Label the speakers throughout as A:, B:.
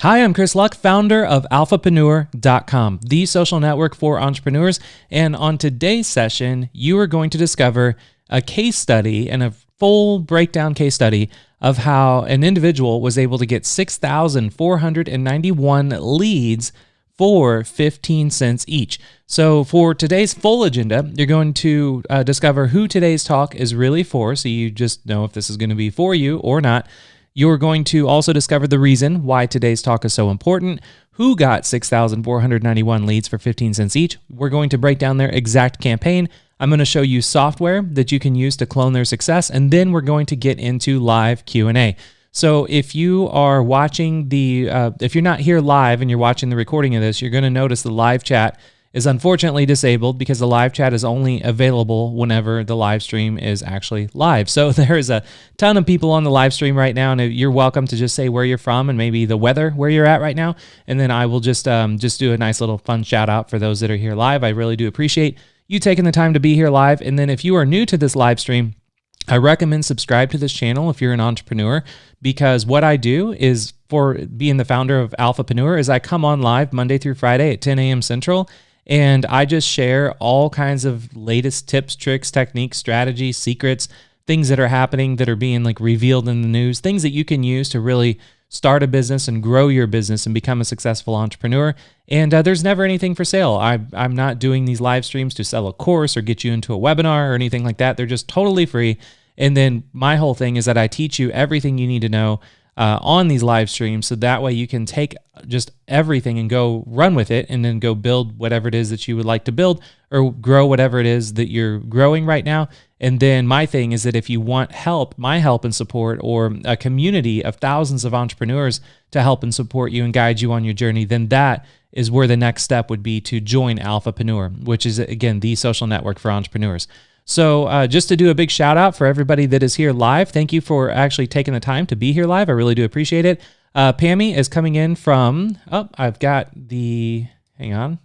A: Hi, I'm Chris Luck, founder of Alphapreneur.com, the social network for entrepreneurs. And on today's session, you are going to discover a case study and a full breakdown case study of how an individual was able to get 6,491 leads for 15 cents each. So for today's full agenda, you're going to discover who today's talk is really for, so you just know if this is going to be for you or not. You're going to also discover the reason why today's talk is so important, who got 6,491 leads for 15 cents each. We're going to break down their exact campaign. I'm going to show you software that you can use to clone their success, and then we're going to get into live Q&A. So if you are watching if you're not here live and you're watching the recording of this, you're going to notice the live chat is unfortunately disabled because the live chat is only available whenever the live stream is actually live. So there's a ton of people on the live stream right now, and you're welcome to just say where you're from and maybe the weather where you're at right now, and then I will just do a nice little fun shout out for those that are here live. I really do appreciate you taking the time to be here live. And then if you are new to this live stream, I recommend subscribe to this channel if you're an entrepreneur, because what I do is, for being the founder of Alphapreneur, is I come on live Monday through Friday at 10 a.m. Central, and I just share all kinds of latest tips, tricks, techniques, strategies, secrets, things that are happening that are being revealed in the news, things that you can use to really start a business and grow your business and become a successful entrepreneur. And there's never anything for sale. I'm not doing these live streams to sell a course or get you into a webinar or anything like that. They're just totally free. And then my whole thing is that I teach you everything you need to know on these live streams, so that way you can take just everything and go run with it and then go build whatever it is that you would like to build or grow whatever it is that you're growing right now. And then my thing is that if you want help, my help and support, or a community of thousands of entrepreneurs to help and support you and guide you on your journey, then that is where the next step would be to join Alphapreneur, which is, again, the social network for entrepreneurs. So just to do a big shout out for everybody that is here live, thank you for actually taking the time to be here live. I really do appreciate it. Pammy is coming in from, I've got the, hang on.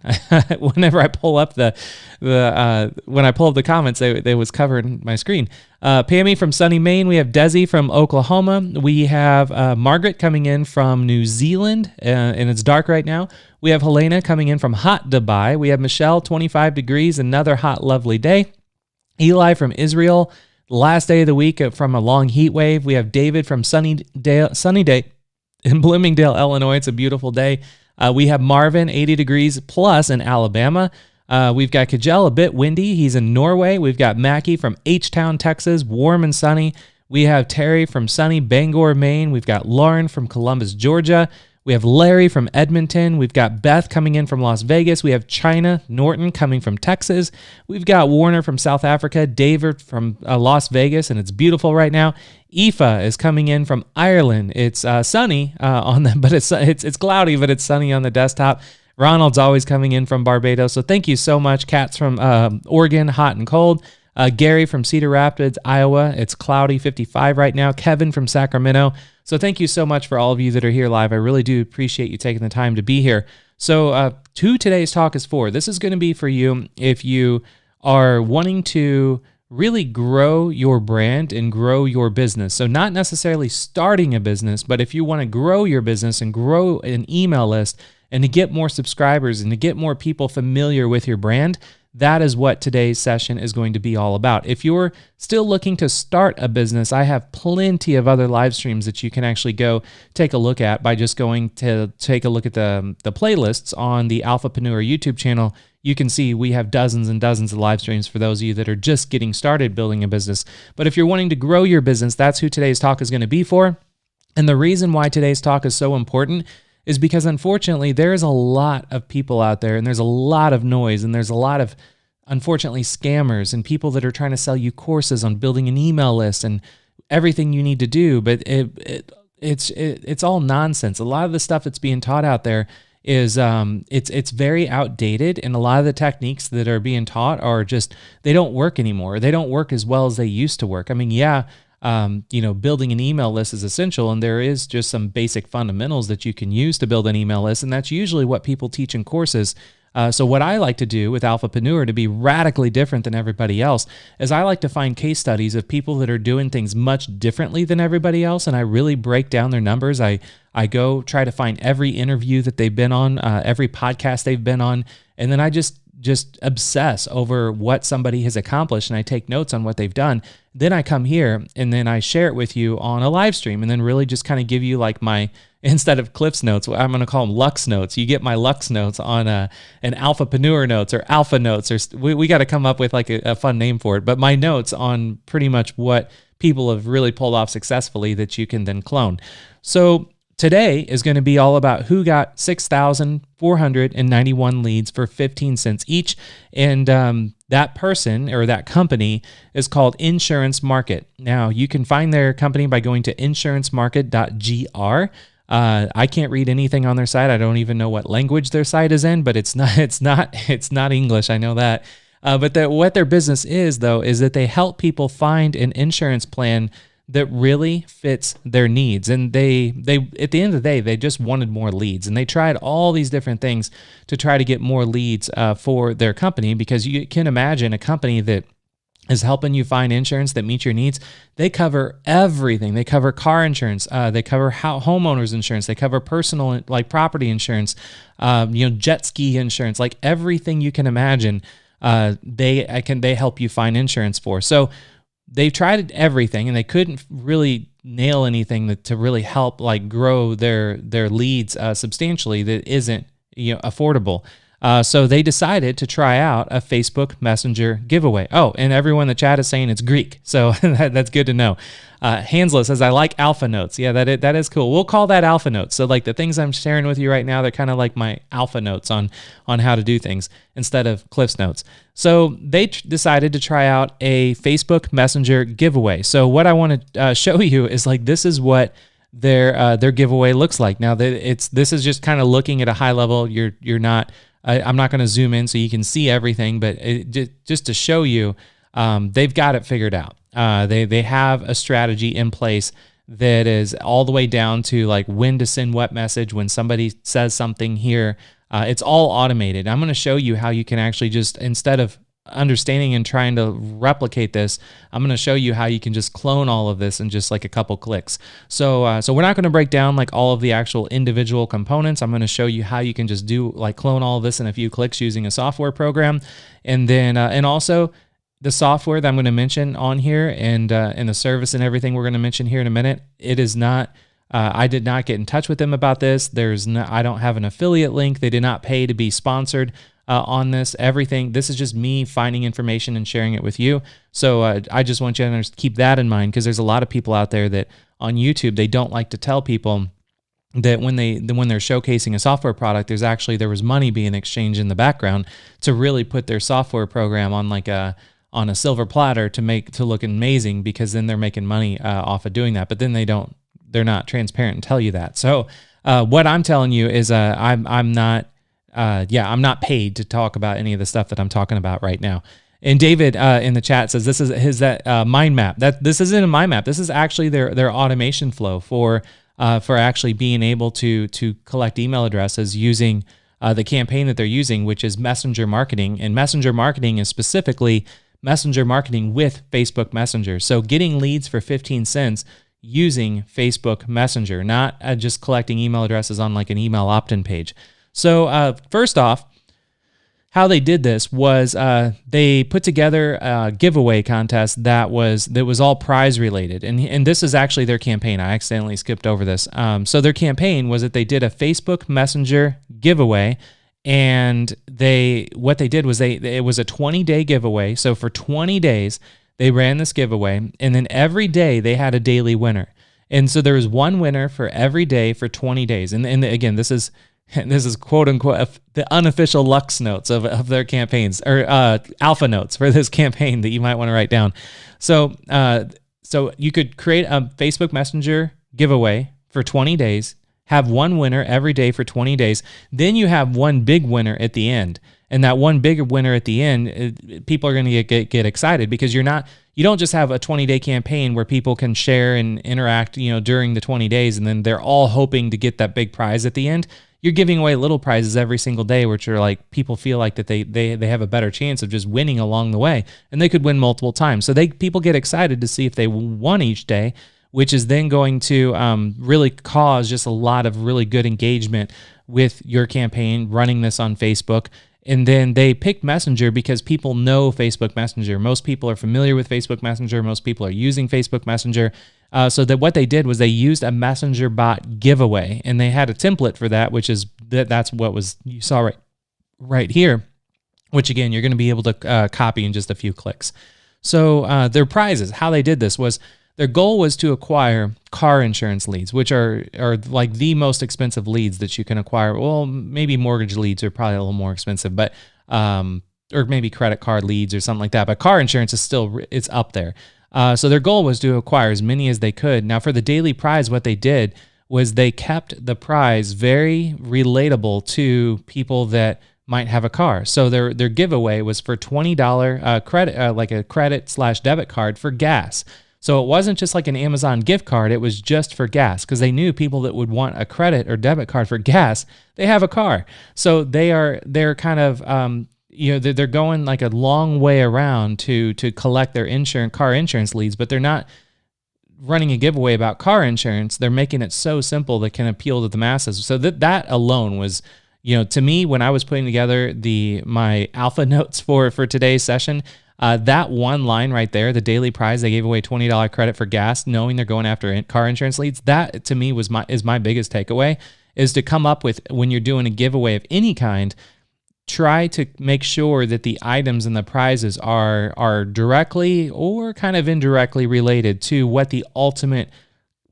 A: Whenever I pull up when I pull up the comments, they was covering my screen. Pammy from sunny Maine. We have Desi from Oklahoma. We have Margaret coming in from New Zealand, and it's dark right now. We have Helena coming in from hot Dubai. We have Michelle, 25 degrees, another hot, lovely day. Eli from Israel, last day of the week from a long heat wave. We have David from sunny day in Bloomingdale, Illinois. It's a beautiful day. We have Marvin, 80 degrees plus in Alabama. We've got Kajel, a bit windy. He's in Norway. We've got Mackie from H-Town, Texas, warm and sunny. We have Terry from sunny Bangor, Maine. We've got Lauren from Columbus, Georgia. We have Larry from Edmonton. We've got Beth coming in from Las Vegas. We have China Norton coming from Texas. We've got Warner from South Africa, David from Las Vegas, and it's beautiful right now. Aoife is coming in from Ireland. It's sunny but it's cloudy, but it's sunny on the desktop. Ronald's always coming in from Barbados. So thank you so much. Kat's from Oregon, hot and cold. Gary from Cedar Rapids, Iowa. It's cloudy, 55 right now. Kevin from Sacramento. So thank you so much for all of you that are here live. I really do appreciate you taking the time to be here. So who today's talk is for, this is going to be for you if you are wanting to really grow your brand and grow your business. So not necessarily starting a business, but if you want to grow your business and grow an email list and to get more subscribers and to get more people familiar with your brand, that is what today's session is going to be all about. If you're still looking to start a business, I have plenty of other live streams that you can actually go take a look at by just going to take a look at the playlists on the Alphapreneur YouTube channel. You can see we have dozens and dozens of live streams for those of you that are just getting started building a business. But if you're wanting to grow your business, that's who today's talk is going to be for. And the reason why today's talk is so important is because, unfortunately, there's a lot of people out there, and there's a lot of noise, and there's a lot of, unfortunately, scammers and people that are trying to sell you courses on building an email list and everything you need to do. But it's all nonsense. A lot of the stuff that's being taught out there is it's very outdated, and a lot of the techniques that are being taught are just, they don't work anymore. They don't work as well as they used to work. I mean, yeah. Building an email list is essential, and there is just some basic fundamentals that you can use to build an email list, and that's usually what people teach in courses. So what I like to do with Alphapreneur to be radically different than everybody else is I like to find case studies of people that are doing things much differently than everybody else, and I really break down their numbers. I go try to find every interview that they've been on, every podcast they've been on, and then I just obsess over what somebody has accomplished, and I take notes on what they've done. Then I come here and then I share it with you on a live stream, and then really just kind of give you like my, instead of Cliff's notes, I'm going to call them Lux notes. You get my Lux notes on an Alphapreneur notes or Alpha notes, or we got to come up with like a fun name for it. But my notes on pretty much what people have really pulled off successfully that you can then clone. So today is going to be all about who got 6,491 leads for 15 cents each. And that person or that company is called Insurance Market. Now, you can find their company by going to insurancemarket.gr. I can't read anything on their site. I don't even know what language their site is in, but it's not English. I know that. But what their business is, though, is that they help people find an insurance plan that really fits their needs. And they at the end of the day, they just wanted more leads, and they tried all these different things to try to get more leads for their company, because you can imagine a company that is helping you find insurance that meets your needs. They cover everything. They cover car insurance. They cover homeowners insurance. They cover personal, like property insurance, jet ski insurance, like everything you can imagine. They help you find insurance for. So they've tried everything, and they couldn't really nail anything to really help like grow their leads substantially that isn't affordable. So they decided to try out a Facebook Messenger giveaway. Oh, and everyone in the chat is saying it's Greek, so that's good to know. Hansla says, I like Alpha Notes. Yeah, that is cool. We'll call that Alpha Notes. So like the things I'm sharing with you right now, they're kind of like my Alpha Notes on how to do things instead of Cliff's Notes. So they decided to try out a Facebook Messenger giveaway. So what I want to show you is like, this is what their giveaway looks like. Now this is just kind of looking at a high level. You're not, I'm not going to zoom in so you can see everything, but just to show you, they've got it figured out. They have a strategy in place that is all the way down to like when to send what message when somebody says something here. It's all automated. I'm going to show you how you can actually just, instead of understanding and trying to replicate this, I'm going to show you how you can just clone all of this in just like a couple clicks. So we're not going to break down like all of the actual individual components. I'm going to show you how you can just do like clone all of this in a few clicks using a software program. And then, and also the software that I'm going to mention on here and the service and everything we're going to mention here in a minute, it is not, I did not get in touch with them about this. I don't have an affiliate link. They did not pay to be sponsored on this. Everything, this is just me finding information and sharing it with you. So I just want you to keep that in mind, because there's a lot of people out there that on YouTube, they don't like to tell people that when they're showcasing a software product, there was money being exchanged in the background to really put their software program on like on a silver platter to look amazing, because then they're making money off of doing that. But then they're not transparent and tell you that. So what I'm telling you is I'm not paid to talk about any of the stuff that I'm talking about right now. And David in the chat says this is his mind map. This isn't a mind map. This is actually their automation flow for actually being able to collect email addresses using the campaign that they're using, which is messenger marketing. And messenger marketing is specifically messenger marketing with Facebook Messenger. So getting leads for 15 cents using Facebook Messenger, not just collecting email addresses on like an email opt-in page. So first off, how they did this was they put together a giveaway contest that was all prize related, and this is actually their campaign. I accidentally skipped over this. So their campaign was that they did a Facebook Messenger giveaway, and what they did was it was a 20-day giveaway. So for 20 days they ran this giveaway, and then every day they had a daily winner, and so there was one winner for every day for 20 days. And again, this is quote unquote the unofficial Lux notes of their campaigns, or Alpha notes for this campaign that you might want to write down. So you could create a Facebook Messenger giveaway for 20 days, have one winner every day for 20 days. Then you have one big winner at the end. And that one bigger winner at the end, people are going to get excited, because you don't just have a 20-day campaign where people can share and interact, during the 20 days, and then they're all hoping to get that big prize at the end. you're giving away little prizes every single day, which are like people feel like that they have a better chance of just winning along the way, and they could win multiple times. So people get excited to see if they won each day, which is then going to really cause just a lot of really good engagement with your campaign running this on Facebook. And then they picked Messenger because people know Facebook Messenger. Most people are familiar with Facebook Messenger. Most people are using Facebook Messenger. So that what they did was they used a Messenger bot giveaway, and they had a template for that, which is that's what was you saw right here, which again you're going to be able to copy in just a few clicks. So their prizes, how they did this was their goal was to acquire car insurance leads, which are like the most expensive leads that you can acquire. Well, maybe mortgage leads are probably a little more expensive, but or maybe credit card leads or something like that. But car insurance is it's up there. So their goal was to acquire as many as they could. Now for the daily prize, what they did was they kept the prize very relatable to people that might have a car. So their giveaway was for $20 credit, like a credit/debit card for gas. So it wasn't just like an Amazon gift card, it was just for gas, because they knew people that would want a credit or debit card for gas, they have a car. So they're kind of they're going like a long way around to collect their car insurance leads, but they're not running a giveaway about car insurance. They're making it so simple that can appeal to the masses. So that alone was, to me, when I was putting together my alpha notes for today's session, that one line right there, the daily prize, they gave away $20 credit for gas, knowing they're going after car insurance leads. That to me is my biggest takeaway, is to come up with, when you're doing a giveaway of any kind, try to make sure that the items and the prizes are directly or kind of indirectly related to what the ultimate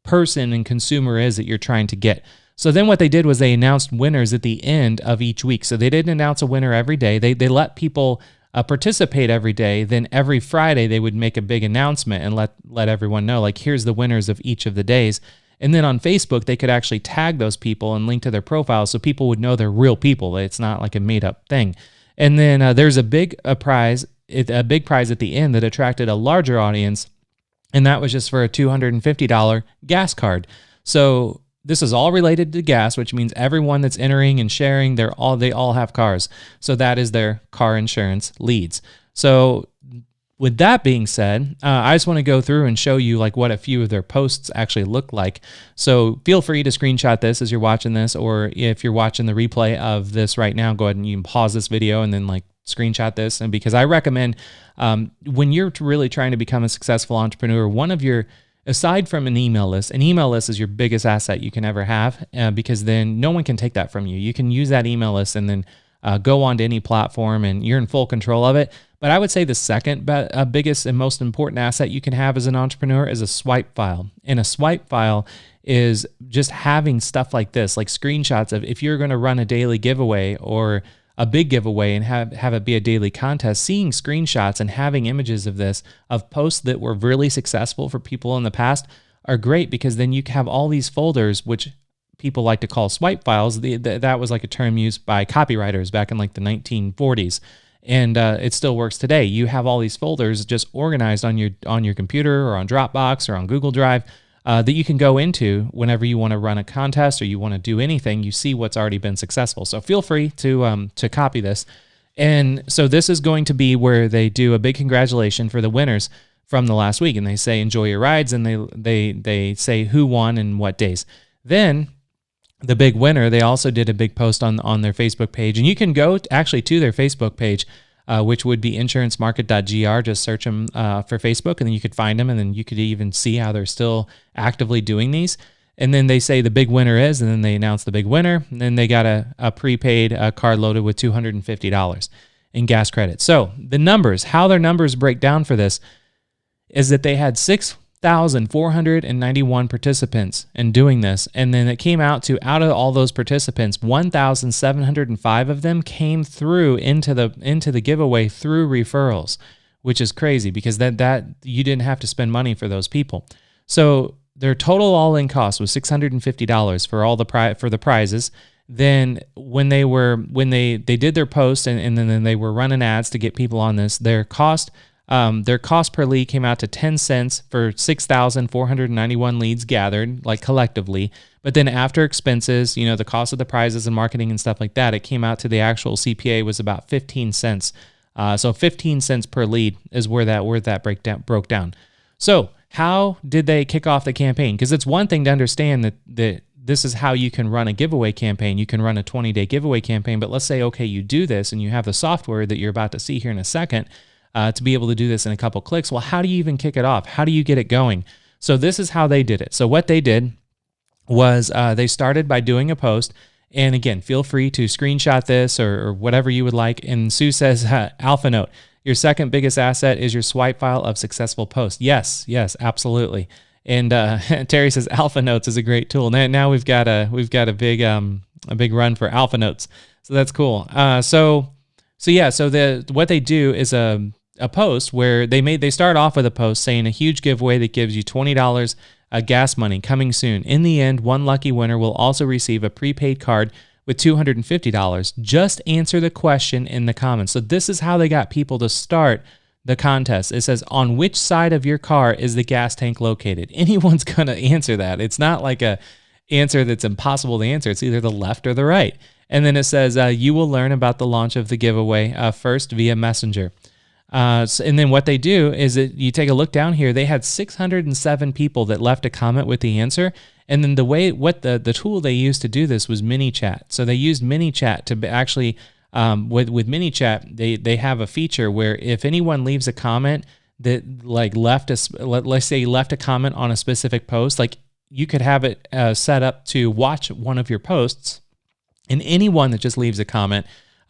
A: person and consumer is that you're trying to get. So then what they did was they announced winners at the end of each week. So they didn't announce a winner every day. They let people participate every day. Then every Friday they would make a big announcement and let everyone know, like, here's the winners of each of the days. And then on Facebook, they could actually tag those people and link to their profiles so people would know they're real people. It's not like a made-up thing. And then there's a big prize at the end that attracted a larger audience, and that was just for a $250 gas card. So this is all related to gas, which means everyone that's entering and sharing, they all have cars. So that is their car insurance leads. So with that being said, I just want to go through and show you like what a few of their posts actually look like. So feel free to screenshot this as you're watching this, or if you're watching the replay of this right now, go ahead and you can pause this video and then like screenshot this. And because I recommend when you're really trying to become a successful entrepreneur, aside from an email list is your biggest asset you can ever have, because then no one can take that from you. You can use that email list and then go on to any platform and you're in full control of it. But I would say the second biggest and most important asset you can have as an entrepreneur is a swipe file. And a swipe file is just having stuff like this, like screenshots of, if you're going to run a daily giveaway or a big giveaway and have it be a daily contest, seeing screenshots and having images of this, of posts that were really successful for people in the past, are great, because then you have all these folders, which people like to call swipe files. That was like a term used by copywriters back in like the 1940s. And it still works today. You have all these folders just organized on your computer or on Dropbox or on Google Drive that you can go into whenever you want to run a contest or you want to do anything. You see what's already been successful. So feel free to copy this. And so this is going to be where they do a big congratulation for the winners from the last week, and they say enjoy your rides, and they say who won and what days. Then the big winner, they also did a big post on their Facebook page, and you can go actually to their Facebook page, which would be insurancemarket.gr. Just search them for Facebook, and then you could find them, and then you could even see how they're still actively doing these. And then they say the big winner is, and then they announce the big winner, and then they got a prepaid card loaded with $250 in gas credit. So the numbers, how their numbers break down for this, is that they had 6,491 participants in doing this, and then it came out to, out of all those participants, 1,705 of them came through into the giveaway through referrals, which is crazy, because that you didn't have to spend money for those people. So their total all-in cost was $650 for the prizes. Then when they did their post and then they were running ads to get people on this, their cost Their cost per lead came out to 10 cents for 6,491 leads gathered, like collectively. But then after expenses, the cost of the prizes and marketing and stuff like that, it came out to the actual CPA was about 15 cents. So 15 cents per lead is where that broke down. So how did they kick off the campaign? Because it's one thing to understand that this is how you can run a giveaway campaign. You can run a 20-day giveaway campaign, but let's say, okay, you do this and you have the software that you're about to see here in a second to be able to do this in a couple clicks. Well, how do you even kick it off? How do you get it going? So this is how they did it. So what they did was they started by doing a post. And again, feel free to screenshot this or whatever you would like. And Sue says, Alpha Note, your second biggest asset is your swipe file of successful posts. Yes, absolutely. And Terry says Alpha Notes is a great tool. Now we've got a big run for Alpha Notes, so that's cool. So what they do is a post where they start off with a post saying a huge giveaway that gives you $20 gas money coming soon. In the end, one lucky winner will also receive a prepaid card with $250. Just answer the question in the comments. So this is how they got people to start the contest. It says, on which side of your car is the gas tank located? Anyone's going to answer that. It's not like a answer that's impossible to answer. It's either the left or the right. And then it says, you will learn about the launch of the giveaway first via Messenger. And then what they do is that you take a look down here. They had 607 people that left a comment with the answer. And then the tool they used to do this was MiniChat. So they used MiniChat to actually, with MiniChat, they have a feature where if anyone leaves a comment that left a comment on a specific post, you could have it set up to watch one of your posts, and anyone that just leaves a comment,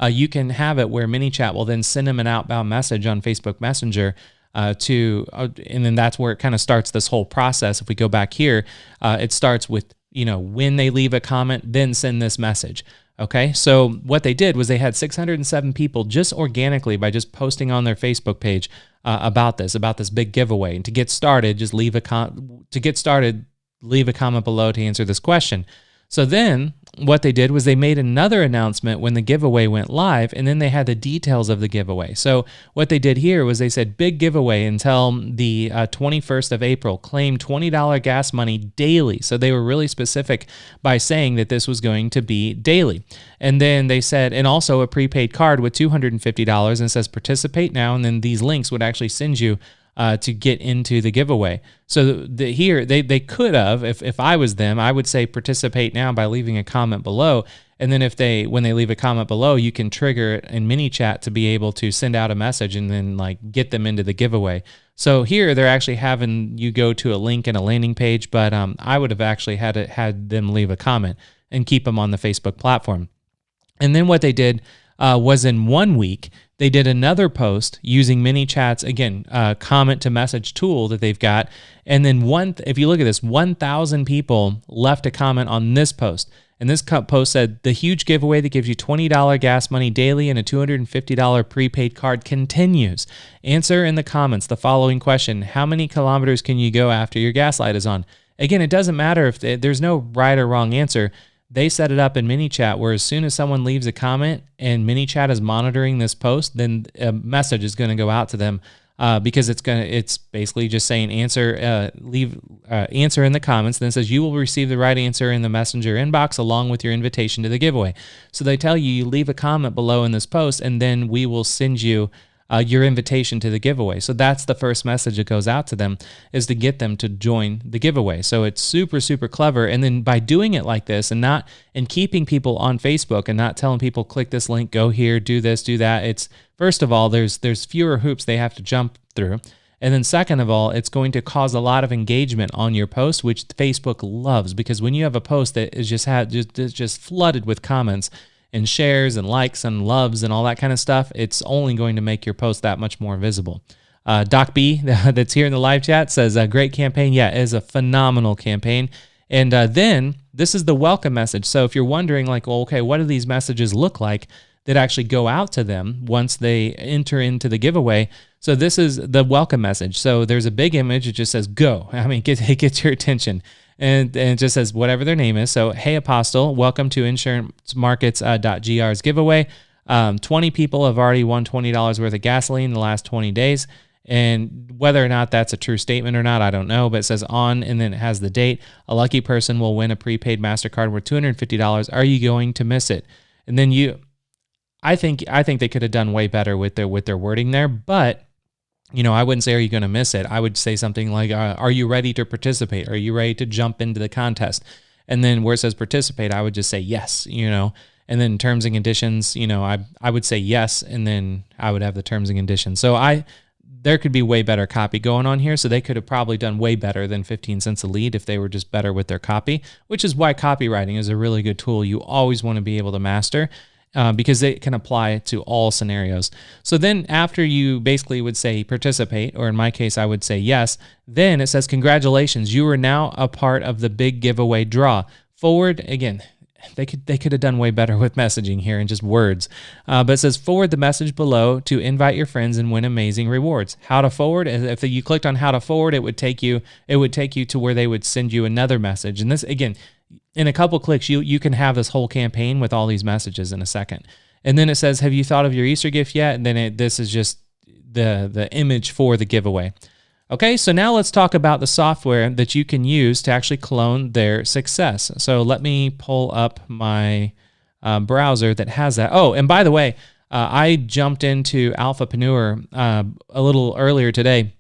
A: you can have it where MiniChat will then send them an outbound message on Facebook Messenger and then that's where it kind of starts this whole process. If we go back here, it starts with, when they leave a comment, then send this message. Okay, so what they did was they had 607 people just organically by just posting on their Facebook page about this big giveaway. And to get started, just leave a comment below to answer this question. So then what they did was they made another announcement when the giveaway went live, and then they had the details of the giveaway. So what they did here was they said, big giveaway until the 21st of April, claim $20 gas money daily. So they were really specific by saying that this was going to be daily. And then they said, and also a prepaid card with $250, and it says participate now. And then these links would actually send you to get into the giveaway. So here they could have, if I was them, I would say participate now by leaving a comment below. And then when they leave a comment below, you can trigger it in MiniChat to be able to send out a message and then get them into the giveaway. So here they're actually having you go to a link and a landing page, but I would have actually had them leave a comment and keep them on the Facebook platform. And then what they did was in 1 week, they did another post using MiniChat's, again, comment to message tool that they've got. And then if you look at this, 1,000 people left a comment on this post. And this post said, the huge giveaway that gives you $20 gas money daily and a $250 prepaid card continues. Answer in the comments the following question: how many kilometers can you go after your gas light is on? Again, it doesn't matter if there's no right or wrong answer. They set it up in MiniChat where as soon as someone leaves a comment and MiniChat is monitoring this post, then a message is going to go out to them because it's basically just saying answer in the comments. Then it says you will receive the right answer in the Messenger inbox along with your invitation to the giveaway. So they tell you leave a comment below in this post, and then we will send you your invitation to the giveaway. So that's the first message that goes out to them, is to get them to join the giveaway. So it's super, super clever. And then by doing it like this and keeping people on Facebook and not telling people click this link, go here, do this, do that. It's, first of all, there's fewer hoops they have to jump through. And then second of all, it's going to cause a lot of engagement on your post, which Facebook loves, because when you have a post that is just flooded with comments and shares and likes and loves and all that kind of stuff, it's only going to make your post that much more visible. Doc B, that's here in the live chat, says, a great campaign. Yeah, it is a phenomenal campaign. And then this is the welcome message. So if you're wondering, well, okay, what do these messages look like that actually go out to them once they enter into the giveaway? So this is the welcome message. So there's a big image. It just says, go. I mean, it gets your attention. And it just says whatever their name is. So, hey, Apostle, welcome to insurancemarkets.gr's giveaway. 20 people have already won $20 worth of gasoline in the last 20 days. And whether or not that's a true statement or not, I don't know, but it says on, and then it has the date. A lucky person will win a prepaid MasterCard worth $250. Are you going to miss it? And then I think they could have done way better with their wording there, but I wouldn't say, are you going to miss it? I would say something like, are you ready to participate? Are you ready to jump into the contest? And then where it says participate, I would just say yes, and then terms and conditions, I would say yes, and then I would have the terms and conditions. So there could be way better copy going on here. So they could have probably done way better than 15 cents a lead if they were just better with their copy, which is why copywriting is a really good tool you always want to be able to master, because it can apply to all scenarios. So then after you basically would say participate, or in my case, I would say yes, then it says, congratulations, you are now a part of the big giveaway draw. Forward, again, they could have done way better with messaging here and just words. But it says forward the message below to invite your friends and win amazing rewards. How to forward? If you clicked on how to forward, it would take you to where they would send you another message. And this, again, in a couple clicks, you can have this whole campaign with all these messages in a second. And then it says, have you thought of your Easter gift yet? And then this is just the image for the giveaway. Okay, so now let's talk about the software that you can use to actually clone their success. So let me pull up my browser that has that. Oh, and by the way, I jumped into Alphapreneur a little earlier today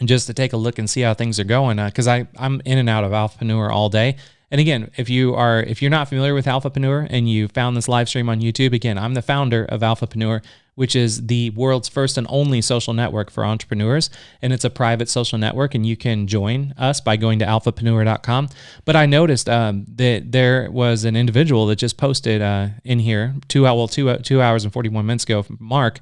A: just to take a look and see how things are going, because I'm in and out of Alphapreneur all day. And again, if you're not familiar with Alphapreneur and you found this live stream on YouTube, again, I'm the founder of Alphapreneur, which is the world's first and only social network for entrepreneurs. And it's a private social network, and you can join us by going to alphapreneur.com. But I noticed that there was an individual that just posted in here 2 hours and 41 minutes ago, Mark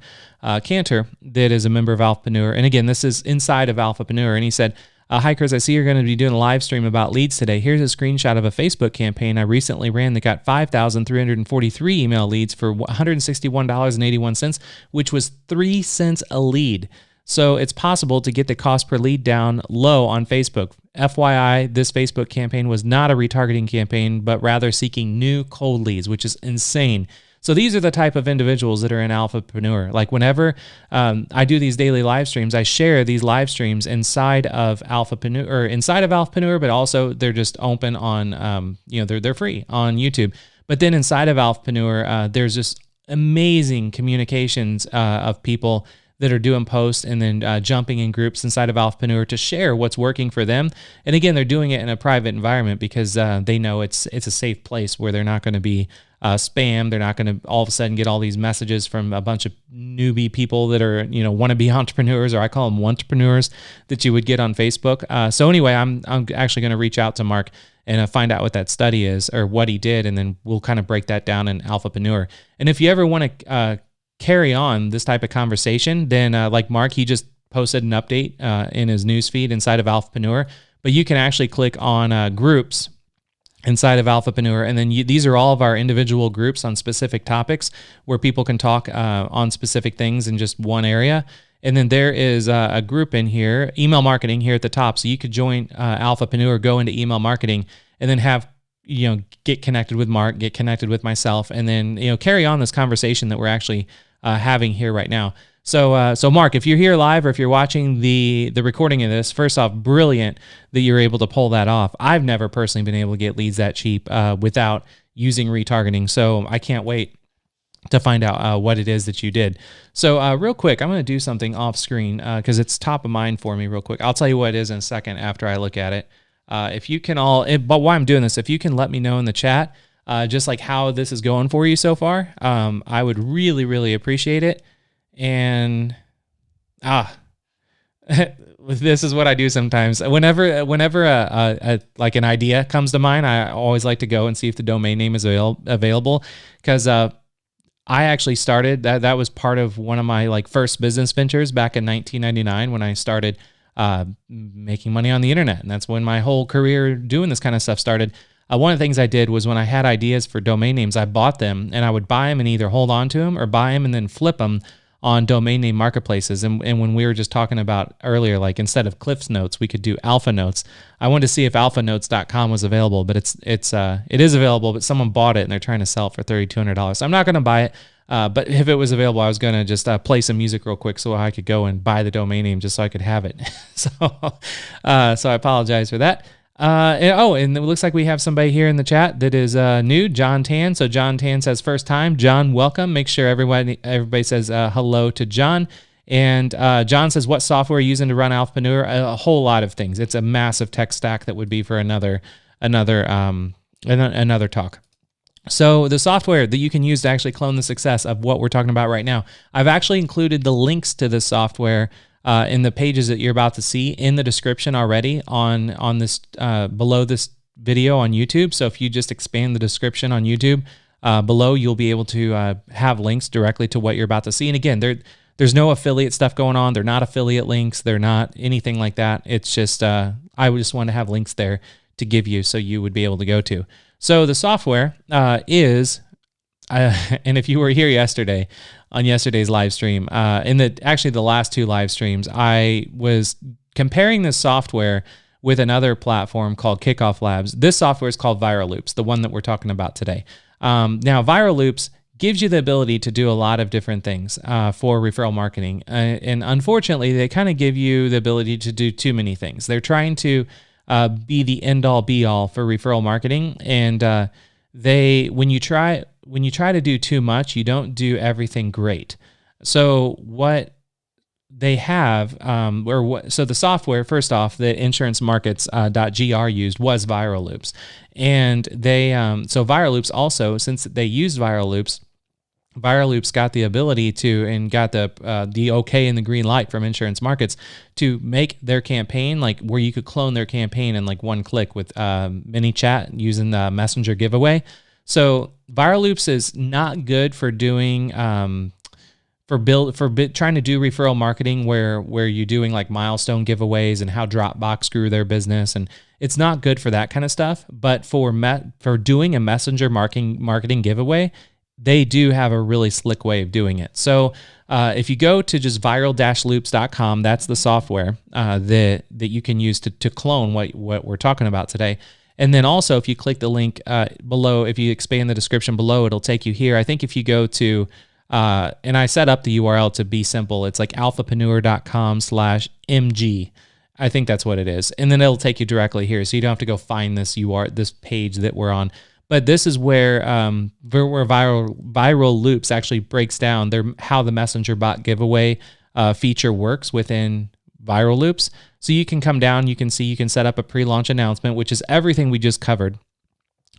A: Cantor, that is a member of Alphapreneur. And again, this is inside of Alphapreneur. And he said, hi, Chris, I see you're going to be doing a live stream about leads today. Here's a screenshot of a Facebook campaign I recently ran that got 5,343 email leads for $161.81, which was 3 cents a lead. So it's possible to get the cost per lead down low on Facebook. FYI, this Facebook campaign was not a retargeting campaign, but rather seeking new cold leads, which is insane. So these are the type of individuals that are in Alphapreneur. Like whenever I do these daily live streams, I share these live streams inside of Alphapreneur, but also they're just open on, they're free on YouTube. But then inside of Alphapreneur, there's this amazing communications of people that are doing posts and then jumping in groups inside of Alphapreneur to share what's working for them. And again, they're doing it in a private environment because they know it's a safe place where they're not going to be spam. They're not going to all of a sudden get all these messages from a bunch of newbie people that are, want to be entrepreneurs, or I call them entrepreneurs, that you would get on Facebook. So anyway, I'm actually going to reach out to Mark and find out what that study is or what he did, and then we'll kind of break that down in Alphapreneur. And if you ever want to carry on this type of conversation, then like Mark, he just posted an update in his newsfeed inside of Alphapreneur, but you can actually click on groups inside of Alphapreneur, and then these are all of our individual groups on specific topics where people can talk on specific things in just one area. And then there is a group in here, email marketing, here at the top. So you could join Alphapreneur, go into email marketing, and then have get connected with Mark, get connected with myself, and then carry on this conversation that we're actually having here right now. So Mark, if you're here live or if you're watching the recording of this, first off, brilliant that you're able to pull that off. I've never personally been able to get leads that cheap without using retargeting. So I can't wait to find out what it is that you did. So real quick, I'm going to do something off screen because it's top of mind for me real quick. I'll tell you what it is in a second after I look at it. If you can but why I'm doing this, if you can let me know in the chat, just like how this is going for you so far, I would really, really appreciate it. And this is what I do sometimes. Whenever like an idea comes to mind, I always like to go and see if the domain name is available, because I actually started that was part of one of my like first business ventures back in 1999 when I started making money on the internet, and that's when my whole career doing this kind of stuff started. One of the things I did was when I had ideas for domain names, I bought them and I would buy them and either hold on to them or buy them and then flip them on domain name marketplaces. And when we were just talking about earlier, like instead of Cliff's Notes, we could do Alpha Notes. I wanted to see if alphanotes.com was available, but it is available, but someone bought it and they're trying to sell it for $3,200. So I'm not going to buy it. But if it was available, I was going to just play some music real quick so I could go and buy the domain name just so I could have it. So I apologize for that. And it looks like we have somebody here in the chat that is new, John Tan. So John Tan says first time. John, welcome. Make sure everybody says hello to John. And John says, what software are you using to run Alphapreneur? A whole lot of things. It's a massive tech stack that would be for another talk. So the software that you can use to actually clone the success of what we're talking about right now, I've actually included the links to this software in the pages that you're about to see in the description already on this below this video on YouTube. So if you just expand the description on YouTube below, you'll be able to have links directly to what you're about to see. And again, there's no affiliate stuff going on. They're not affiliate links. They're not anything like that. It's just I just want to have links there to give you so you would be able to go to. So the software is, and if you were here yesterday on yesterday's live stream, actually the last two live streams, I was comparing this software with another platform called Kickoff Labs. This software is called Viral Loops, the one that we're talking about today. Now, Viral Loops gives you the ability to do a lot of different things for referral marketing. And unfortunately, they kind of give you the ability to do too many things. They're trying to be the end-all be-all for referral marketing. And when you try to do too much, you don't do everything great. So what they have, so the software, first off, that insurancemarkets.gr used was Viral Loops. And so Viral Loops also, since they used Viral Loops got the ability to, and got the okay and the green light from Insurance Markets to make their campaign, like where you could clone their campaign in like one click with mini chat using the messenger giveaway. So Viral Loops is not good for doing, trying to do referral marketing where you're doing like milestone giveaways and how Dropbox grew their business. And it's not good for that kind of stuff. But for doing a messenger marketing giveaway, they do have a really slick way of doing it. So if you go to just viral-loops.com, that's the software that you can use to clone what we're talking about today. And then also, if you click the link below, if you expand the description below, it'll take you here. I think if you go to, and I set up the URL to be simple, it's like alphapreneur.com/mg. I think that's what it is. And then it'll take you directly here. So you don't have to go find this page that we're on. But this is where Viral Loops actually breaks down how the Messenger bot giveaway feature works within Viral Loops. So you can come down, you can set up a pre-launch announcement, which is everything we just covered.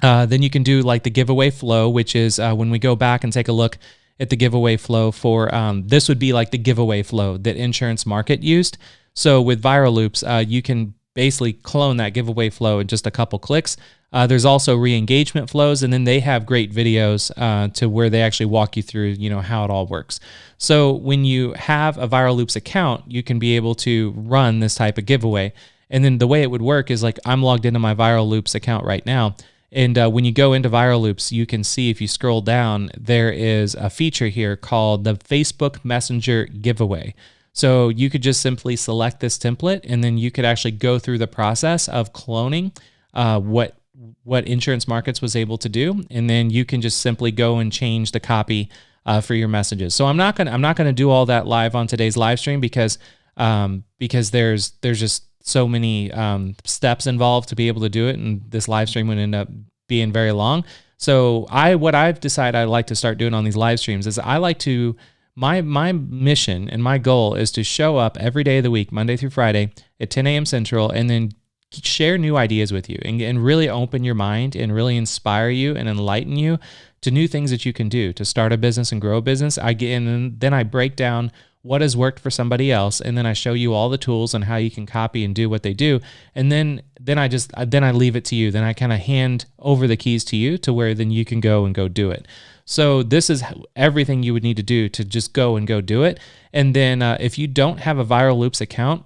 A: Then you can do like the giveaway flow, which is when we go back and take a look at the giveaway flow for, this would be like the giveaway flow that Insurance Market used. So with Viral Loops, you can basically clone that giveaway flow in just a couple clicks. There's also re-engagement flows, and then they have great videos to where they actually walk you through, how it all works. So when you have a Viral Loops account, you can be able to run this type of giveaway. And then the way it would work is like I'm logged into my Viral Loops account right now. And when you go into Viral Loops, you can see if you scroll down, there is a feature here called the Facebook Messenger giveaway. So you could just simply select this template, and then you could actually go through the process of cloning what Insurance Markets was able to do, and then you can just simply go and change the copy for your messages. So I'm not gonna do all that live on today's live stream because there's just so many steps involved to be able to do it, and this live stream would end up being very long. So what I've decided I like to start doing on these live streams is I like to. My mission and my goal is to show up every day of the week, Monday through Friday at 10 a.m. Central, and then share new ideas with you and really open your mind and really inspire you and enlighten you to new things that you can do to start a business and grow a business. And then I break down what has worked for somebody else, and then I show you all the tools and how you can copy and do what they do. And then I leave it to you. Then I kind of hand over the keys to you to where then you can go and go do it. So this is everything you would need to do to just go and go do it. And then if you don't have a Viral Loops account,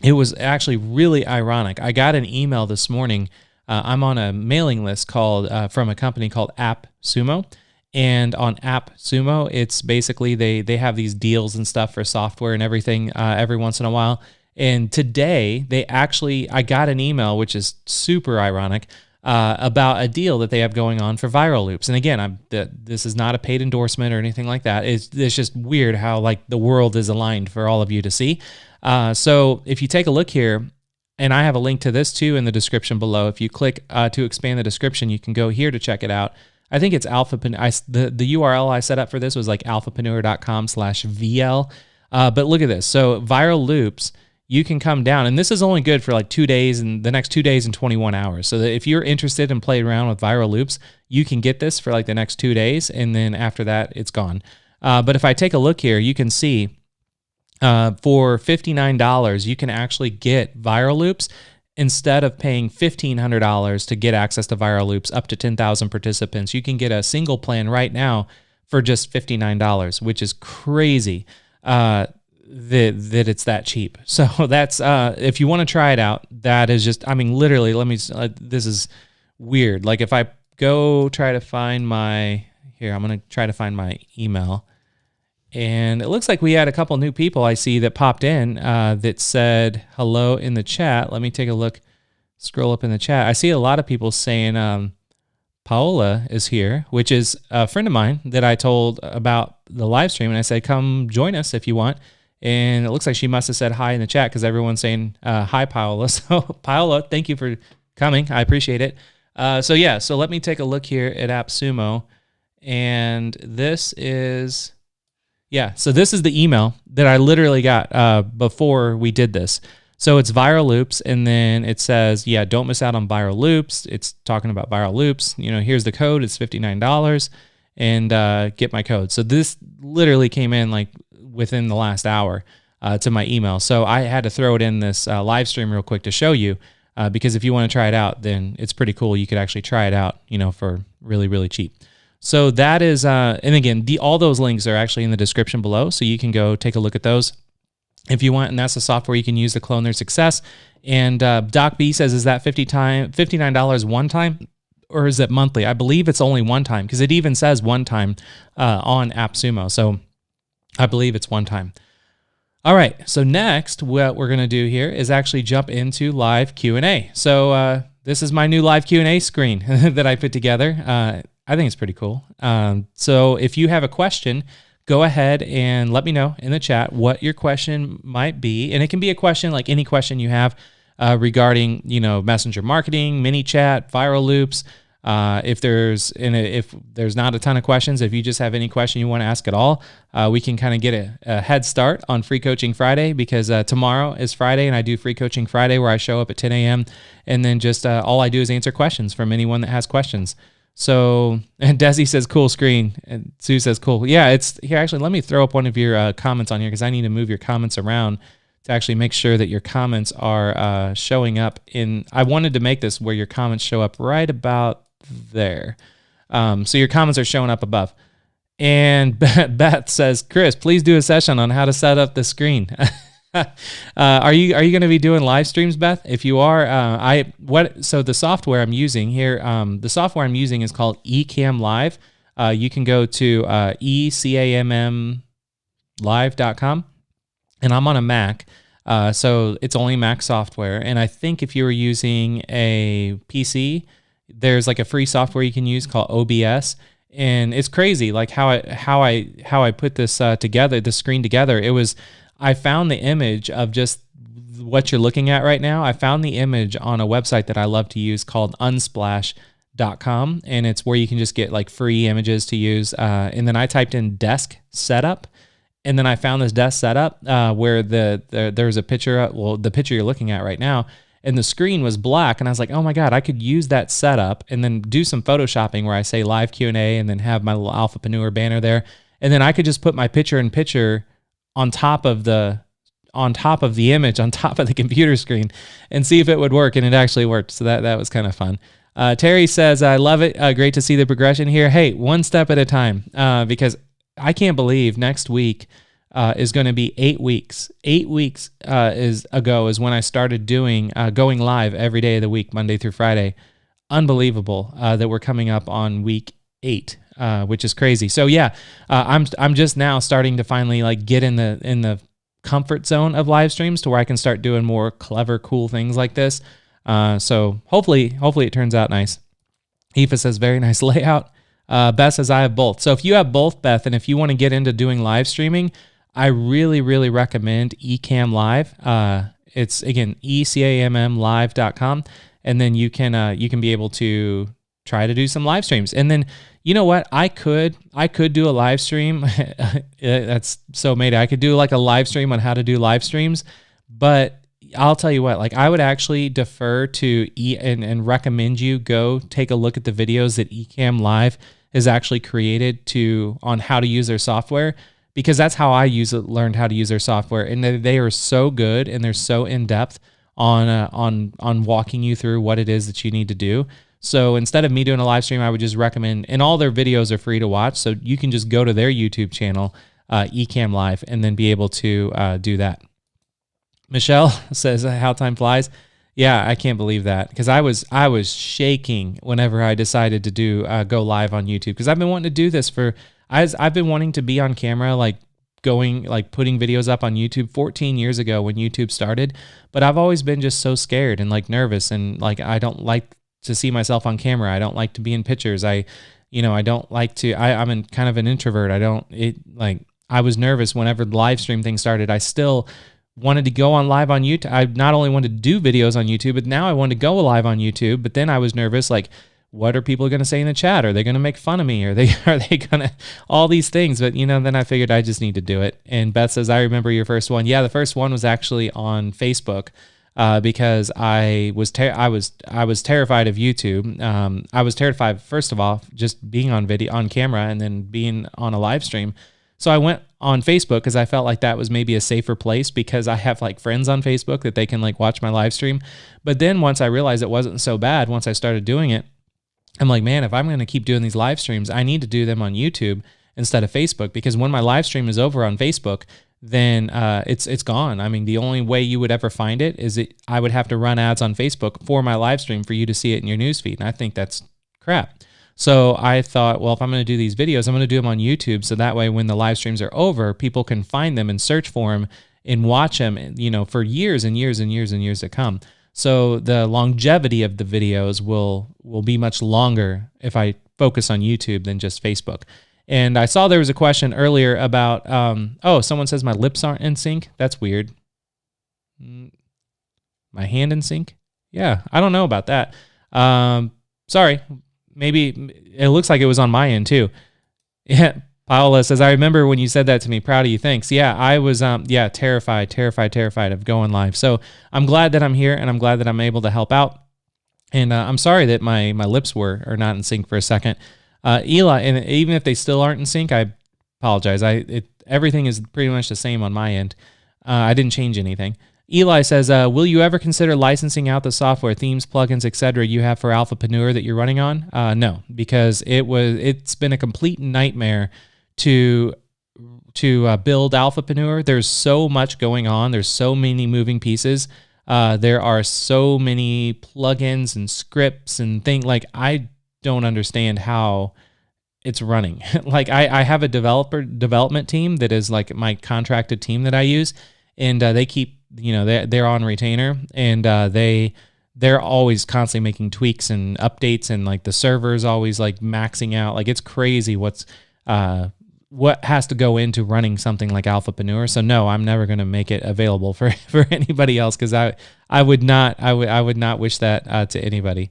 A: it was actually really ironic. I got an email this morning. I'm on a mailing list from a company called AppSumo. And on AppSumo, it's basically they have these deals and stuff for software and everything every once in a while. And today, I got an email, which is super ironic. about a deal that they have going on for viral loops. And again, this is not a paid endorsement or anything like that. It's just weird how like the world is aligned for all of you to see. So if you take a look here, and I have a link to this too in the description below. If you click to expand the description, you can go here to check it out. I think it's Alphapreneur. The URL I set up for this was like alphapreneur.com/VL. But look at this. So viral loops, you can come down, and this is only good for like 2 days and the next 2 days and 21 hours. So that if you're interested in playing around with viral loops, you can get this for like the next 2 days, and then after that, it's gone. But if I take a look here, you can see for $59, you can actually get viral loops instead of paying $1,500 to get access to viral loops up to 10,000 participants. You can get a single plan right now for just $59, which is crazy that it's that cheap. So that's if you want to try it out, that is just, I mean, literally, this is weird. Like if I go try to find I'm going to try to find my email. And it looks like we had a couple new people I see that popped in that said hello in the chat. Let me take a look, scroll up in the chat. I see a lot of people saying Paola is here, which is a friend of mine that I told about the live stream. And I said, come join us if you want. And it looks like she must have said hi in the chat because everyone's saying hi, Paola. So Paola, thank you for coming. I appreciate it. So let me take a look here at AppSumo. And this is... so this is the email that I literally got before we did this. So it's viral loops, and then it says, don't miss out on viral loops. It's talking about viral loops. Here's the code. It's $59, and get my code. So this literally came in like within the last hour to my email. So I had to throw it in this live stream real quick to show you because if you want to try it out, then it's pretty cool. You could actually try it out, for really, really cheap. So that is, and again, all those links are actually in the description below, so you can go take a look at those if you want, and that's the software you can use to clone their success. And Doc B says, is that $59 one time, or is it monthly? I believe it's only one time, because it even says one time on AppSumo, so I believe it's one time. All right, so next, what we're going to do here is actually jump into live Q&A. So this is my new live Q&A screen that I put together. I think it's pretty cool. So if you have a question, go ahead and let me know in the chat what your question might be. And it can be a question like any question you have regarding, messenger marketing, mini chat, viral loops. If there's not a ton of questions, if you just have any question you want to ask at all, we can kind of get a head start on Free Coaching Friday, because tomorrow is Friday and I do Free Coaching Friday where I show up at 10 a.m. and then just all I do is answer questions from anyone that has questions. So, and Desi says, cool screen. And Sue says, cool. Yeah, it's here. Actually, let me throw up one of your comments on here, because I need to move your comments around to actually make sure that your comments are showing up in, I wanted to make this where your comments show up right about there. So your comments are showing up above. And Beth says, Chris, please do a session on how to set up the screen. Are you going to be doing live streams, Beth? If you are, so the software I'm using here, the software I'm using is called Ecamm Live. You can go to ecammlive.com, and I'm on a Mac, so it's only Mac software. And I think if you were using a PC, there's like a free software you can use called OBS. And it's crazy, like how I put this together, the screen together. I found the image of just what you're looking at right now. I found the image on a website that I love to use called unsplash.com, and it's where you can just get like free images to use. And then I typed in desk setup, and then I found this desk setup where there's a picture, the picture you're looking at right now, and the screen was black, and I was like, oh my God, I could use that setup and then do some photoshopping where I say live Q&A and then have my little Alphapreneur banner there. And then I could just put my picture on top of the image, on top of the computer screen, and see if it would work. And it actually worked. So that was kind of fun. Terry says, I love it. Great to see the progression here. Hey, one step at a time, because I can't believe next week is going to be 8 weeks. 8 weeks ago is when I started doing going live every day of the week, Monday through Friday. Unbelievable that we're coming up on week 8. Which is crazy. So yeah, I'm just now starting to finally like get in the comfort zone of live streams to where I can start doing more clever, cool things like this. So hopefully it turns out nice. Aoife says, very nice layout. Beth says, I have both. So if you have both, Beth, and if you want to get into doing live streaming, I really, really recommend Ecamm Live. It's, again, ecammlive.com. And then you can be able to try to do some live streams. And then, you know what? I could do a live stream. That's so made. I could do like a live stream on how to do live streams, but I'll tell you what, like I would actually defer to and recommend you go take a look at the videos that Ecamm Live has actually created on how to use their software, because that's how I learned how to use their software. And they are so good and they're so in depth on walking you through what it is that you need to do. So instead of me doing a live stream, I would just recommend, and all their videos are free to watch. So you can just go to their YouTube channel, Ecamm Live, and then be able to do that. Michelle says, how time flies. Yeah, I can't believe that, because I was shaking whenever I decided to go live on YouTube, because I've been wanting to do this I've been wanting to be on camera, like putting videos up on YouTube 14 years ago when YouTube started, but I've always been just so scared and like nervous, and like I don't like to see myself on camera. I don't like to be in pictures. I don't like to. I'm kind of an introvert. I was nervous whenever the live stream thing started. I still wanted to go on live on YouTube. I not only wanted to do videos on YouTube, but now I wanted to go live on YouTube. But then I was nervous, like, what are people going to say in the chat? Are they going to make fun of me? Are they going to, all these things? But, then I figured I just need to do it. And Beth says, I remember your first one. Yeah, the first one was actually on Facebook, because I was terrified of YouTube. I was terrified, first of all, just being on camera, and then being on a live stream. So I went on Facebook because I felt like that was maybe a safer place, because I have like friends on Facebook that they can like watch my live stream. But then once I realized it wasn't so bad, once I started doing it, I'm like, man, if I'm going to keep doing these live streams, I need to do them on YouTube instead of Facebook, because when my live stream is over on Facebook, then it's gone. I mean, the only way you would ever find it is I would have to run ads on Facebook for my live stream for you to see it in your newsfeed. And I think that's crap. So I thought, well, if I'm going to do these videos, I'm going to do them on YouTube. So that way, when the live streams are over, people can find them and search for them and watch them, for years and years and years and years to come. So the longevity of the videos will be much longer if I focus on YouTube than just Facebook. And I saw there was a question earlier about, someone says my lips aren't in sync. That's weird. My hand in sync? Yeah, I don't know about that. Sorry. Maybe it looks like it was on my end too. Yeah. Paola says, I remember when you said that to me. Proud of you. Thanks. Yeah, I was terrified of going live. So I'm glad that I'm here, and I'm glad that I'm able to help out. And I'm sorry that my lips are not in sync for a second. Eli, and even if they still aren't in sync, I apologize. Everything is pretty much the same on my end. I didn't change anything. Eli says, will you ever consider licensing out the software, themes, plugins, etc. you have for Alphapreneur that you're running on? No, because it's been a complete nightmare to build Alphapreneur. There's so much going on. There's so many moving pieces. There are so many plugins and scripts and things. Like, I don't understand how it's running. Like, I have a development team that is like my contracted team that I use, and they keep, they're on retainer, and they're always constantly making tweaks and updates, and like the server's always like maxing out. Like, it's crazy what has to go into running something like Alphapreneur. So no, I'm never going to make it available for anybody else, because I would not wish that to anybody.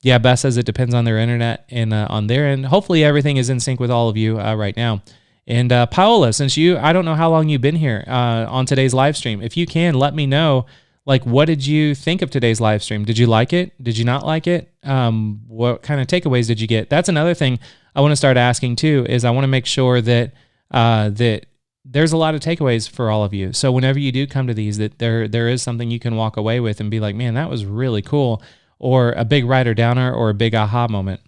A: Yeah, Beth says it depends on their internet and on their end. Hopefully everything is in sync with all of you right now. And Paola, since I don't know how long you've been here on today's live stream. If you can, let me know, like, what did you think of today's live stream? Did you like it? Did you not like it? What kind of takeaways did you get? That's another thing I want to start asking too, is I want to make sure that that there's a lot of takeaways for all of you. So whenever you do come to these, that there is something you can walk away with and be like, man, that was really cool, or a big writer downer, or a big aha moment.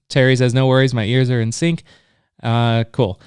A: Terry says, no worries, my ears are in sync. Cool.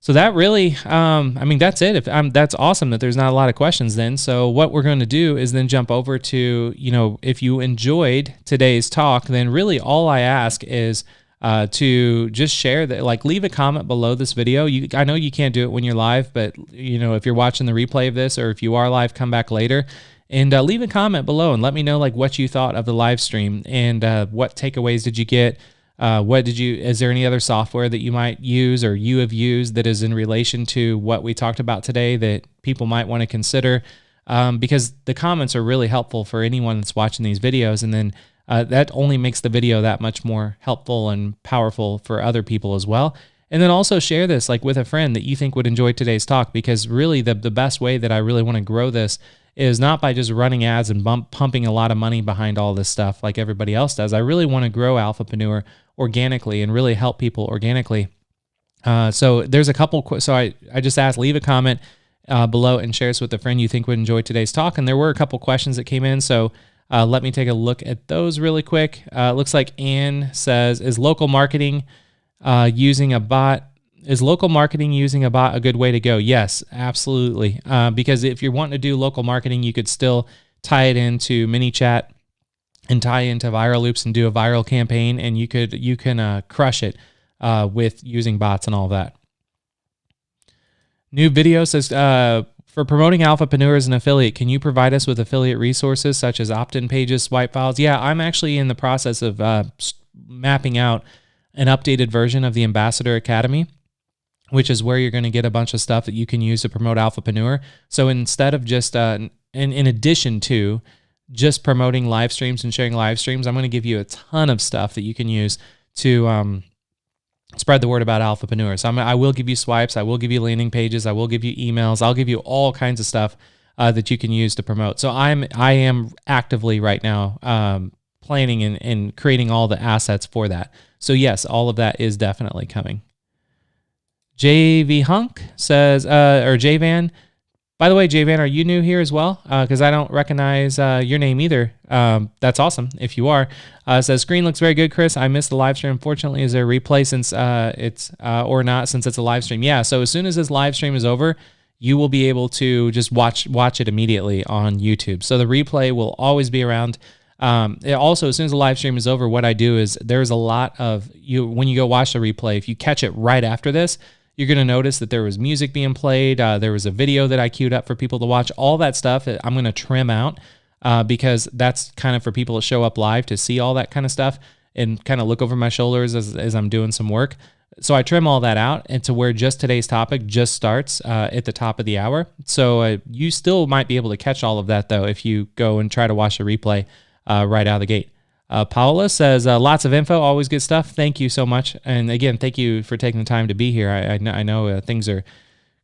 A: So that really, that's it. That's awesome that there's not a lot of questions then. So what we're going to do is then jump over to, if you enjoyed today's talk, then really all I ask is to just share that, like, leave a comment below this video. I know you can't do it when you're live, but if you're watching the replay of this, or if you are live, come back later And leave a comment below and let me know like what you thought of the live stream and what takeaways did you get. Is there any other software that you might use or you have used that is in relation to what we talked about today that people might want to consider? Because the comments are really helpful for anyone that's watching these videos. And then that only makes the video that much more helpful and powerful for other people as well. And then also share this like with a friend that you think would enjoy today's talk, because really the best way that I really want to grow this is not by just running ads and pumping a lot of money behind all this stuff like everybody else does. I really want to grow Alphapreneur organically and really help people organically. So there's a couple, so I just asked, leave a comment below and share this with a friend you think would enjoy today's talk. And there were a couple questions that came in, so let me take a look at those really quick. It looks like Anne says, is local marketing using a bot a good way to go? Yes, absolutely. Because if you're wanting to do local marketing, you could still tie it into ManyChat and tie into viral loops and do a viral campaign, and you can crush it with using bots and all that. New video says, for promoting Alphapreneur as an affiliate, can you provide us with affiliate resources such as opt-in pages, swipe files? Yeah, I'm actually in the process of mapping out an updated version of the Ambassador Academy, which is where you're going to get a bunch of stuff that you can use to promote Alphapreneur. So instead of just, in addition to just promoting live streams and sharing live streams, I'm going to give you a ton of stuff that you can use to spread the word about Alphapreneur. So I will give you swipes, I will give you landing pages, I will give you emails, I'll give you all kinds of stuff that you can use to promote. So I am actively right now planning and creating all the assets for that. So yes, all of that is definitely coming. JV Hunk says, or JVan, by the way, JVan, are you new here as well? Because I don't recognize your name either. That's awesome if you are. Says, screen looks very good, Chris. I missed the live stream. Unfortunately, is there a replay since or not, since it's a live stream? Yeah, so as soon as this live stream is over, you will be able to just watch it immediately on YouTube. So the replay will always be around. Also, as soon as the live stream is over, what I do is there's a lot of, when you go watch the replay, if you catch it right after this, you're going to notice that there was music being played. There was a video that I queued up for people to watch. All that stuff I'm going to trim out because that's kind of for people to show up live to see all that kind of stuff and kind of look over my shoulders as I'm doing some work. So I trim all that out and to where just today's topic just starts at the top of the hour. So you still might be able to catch all of that, though, if you go and try to watch the replay right out of the gate. Paula says, lots of info, always good stuff. Thank you so much. And again, thank you for taking the time to be here. I know things are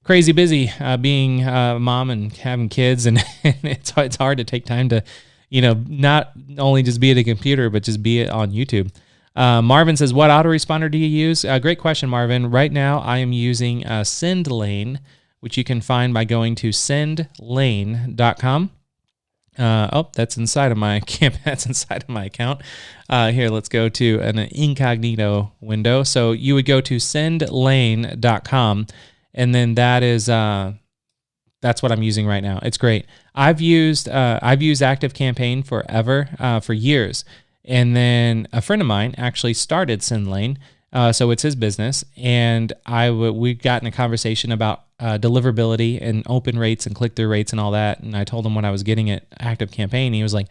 A: crazy busy being a mom and having kids, and it's hard to take time to, not only just be at a computer, but just be on YouTube. Marvin says, what autoresponder do you use? Great question, Marvin. Right now, I am using SendLane, which you can find by going to sendlane.com. That's inside of my that's inside of my account. Here, let's go to an incognito window. So you would go to sendlane.com, and then that's what I'm using right now. It's great. I've used ActiveCampaign forever, for years, and then a friend of mine actually started SendLane. So it's his business, and we got in a conversation about deliverability and open rates and click-through rates and all that. And I told him what I was getting at ActiveCampaign. He was like,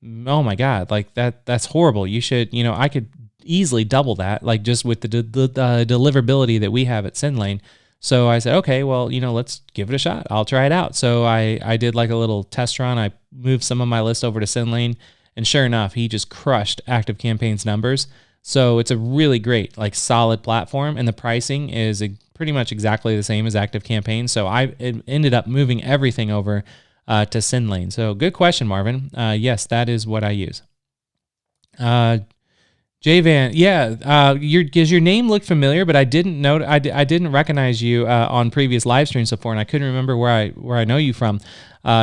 A: "Oh my God, like that's horrible. You should, I could easily double that, like just with the deliverability that we have at SendLane." So I said, "Okay, well, let's give it a shot. I'll try it out." So I did like a little test run. I moved some of my list over to SendLane, and sure enough, he just crushed ActiveCampaign's numbers. So it's a really great, like, solid platform, and the pricing is pretty much exactly the same as ActiveCampaign. So I ended up moving everything over to SendLane. So good question, Marvin. Yes, that is what I use. Jvan, yeah, your name looked familiar, but I didn't know, I didn't recognize you on previous live streams before, and I couldn't remember where I know you from.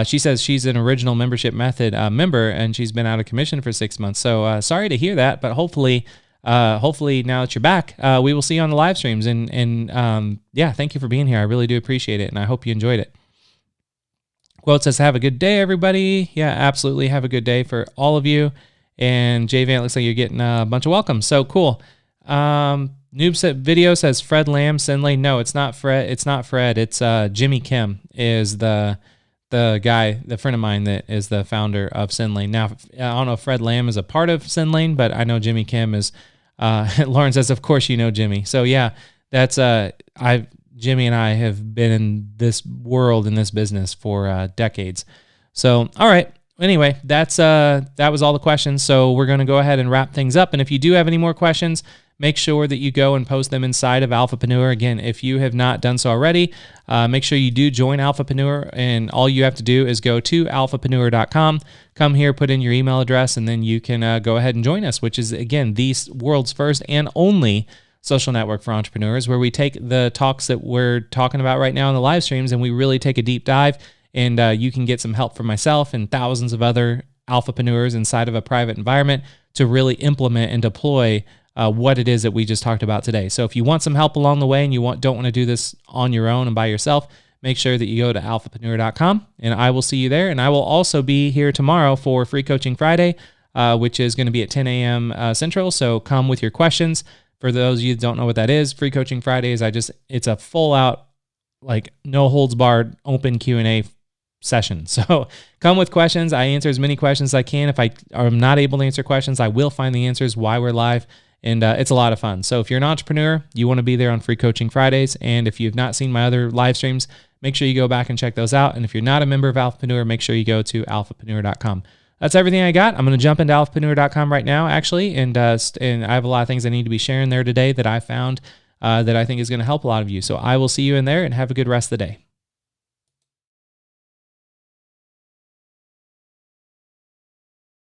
A: She says she's an original membership method member, and she's been out of commission for 6 months. So sorry to hear that, but hopefully now that you're back, we will see you on the live streams. And yeah, thank you for being here. I really do appreciate it, and I hope you enjoyed it. Quote says, have a good day, everybody. Yeah, absolutely. Have a good day for all of you. And JVan, looks like you're getting a bunch of welcomes. So cool. Noobset video says Fred Lamb, SendLane. No, it's not Fred. It's not Fred. It's Jimmy Kim is the the friend of mine that is the founder of SendLane. Now, I don't know if Fred Lamb is a part of SendLane, but I know Jimmy Kim is. Lauren says, of course you know Jimmy. So yeah, that's Jimmy and I have been in this world, in this business for decades. So, all right. Anyway, that was all the questions. So we're going to go ahead and wrap things up. And if you do have any more questions, make sure that you go and post them inside of Alphapreneur. Again, if you have not done so already, make sure you do join Alphapreneur. And all you have to do is go to alphapreneur.com, come here, put in your email address, and then you can go ahead and join us, which is, again, the world's first and only social network for entrepreneurs, where we take the talks that we're talking about right now in the live streams and we really take a deep dive. And you can get some help from myself and thousands of other Alphapreneurs inside of a private environment to really implement and deploy what it is that we just talked about today. So if you want some help along the way and you don't want to do this on your own and by yourself, make sure that you go to alphapreneur.com, and I will see you there. And I will also be here tomorrow for Free Coaching Friday, which is going to be at 10 a.m. Central. So come with your questions. For those of you that don't know what that is, Free Coaching Friday is it's a full out, like, no holds barred open Q&A session. So come with questions. I answer as many questions as I can. If I am not able to answer questions, I will find the answers while we're live. And it's a lot of fun. So if you're an entrepreneur, you want to be there on Free Coaching Fridays. And if you've not seen my other live streams, make sure you go back and check those out. And if you're not a member of Alphapreneur, make sure you go to alphapreneur.com. That's everything I got. I'm going to jump into alphapreneur.com right now, actually. And I have a lot of things I need to be sharing there today that I found that I think is going to help a lot of you. So I will see you in there, and have a good rest of the day.